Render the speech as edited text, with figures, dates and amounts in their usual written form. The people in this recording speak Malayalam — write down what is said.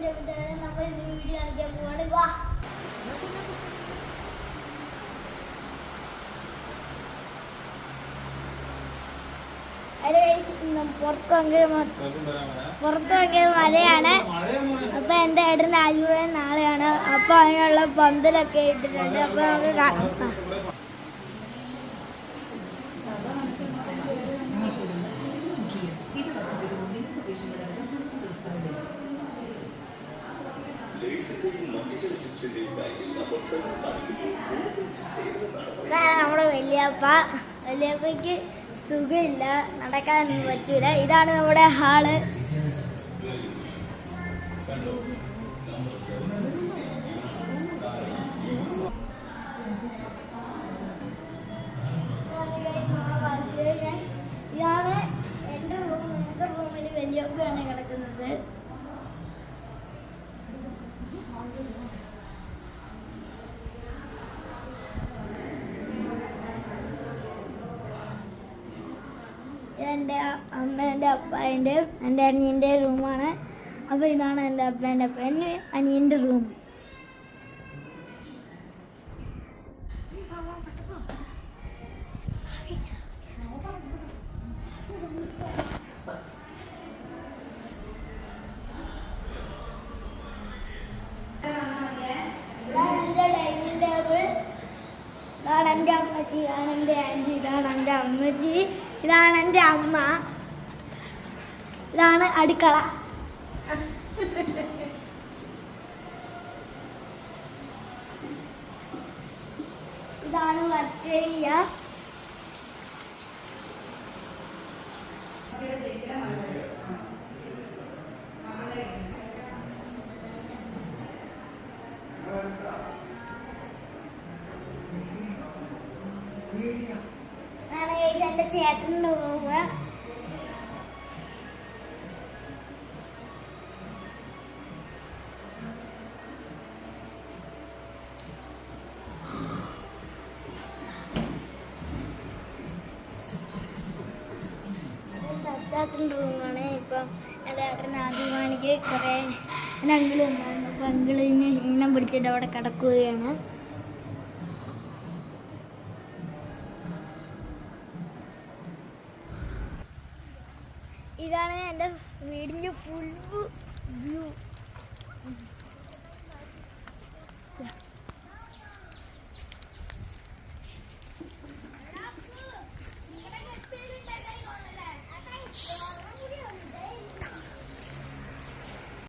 നമ്മൾ ഇന്ന് വീഡിയോ കാണിക്കാൻ പോവാണ്. വാ പുറത്ത് ഭയങ്കര മഴയാണ്. അപ്പൊ എന്റെ ഏട്ടൻ ആജുവിന് നാളെയാണ്. അപ്പൊ അതിനുള്ള പന്തലൊക്കെ ഇട്ടിട്ടുണ്ട്. അപ്പൊ നമുക്ക് കാണാം. നമ്മുടെ വലിയപ്പയ്ക്ക് സുഖമില്ല, നടക്കാനൊന്നും പറ്റൂല. ഇതാണ് നമ്മുടെ ഹാള്. ഇതാണ് എൻ്റെ റൂം. എൻ്റെ റൂമിൽ വലിയപ്പയാണ് കിടക്കുന്നത്. എൻ്റെ അമ്മേൻ്റെ അപ്പാൻ്റെ എൻ്റെ അനിയൻ്റെ റൂമാണ്. അപ്പോൾ ഇതാണ് എൻ്റെ അപ്പേൻ്റെ അപ്പൻ്റെ അനിയൻ്റെ റൂം. ഇതാണ് എൻ്റെ ഡൈനിങ് ടേബിൾ. ഇതാണ് എൻ്റെ അമ്മച്ചി, ഇതാണ് എൻ്റെ ആൻറ്റി, ഇതാണ് എൻ്റെ അമ്മച്ചി, ഇതാണ് എൻ്റെ അമ്മ, ഇതാണ് അടുക്കള. ഇതാണ് വർക്കേരിയ. എന്റെ ചേട്ടൻ്റെ റൂമ്. അച്ചാത്തിൻ്റെ റൂമാണ്. ഇപ്പം എൻ്റെ ഏട്ടൻ ആദ്യമാണിക്ക് കുറേ എൻ്റെ അങ്കിളും ഉണ്ടായിരുന്നു. അപ്പം അങ്കിളിന് ക്ഷീണം പിടിച്ചിട്ട് അവിടെ കിടക്കുകയാണ്. ഇതാണ് എൻ്റെ വീടിൻ്റെ ഫുൾ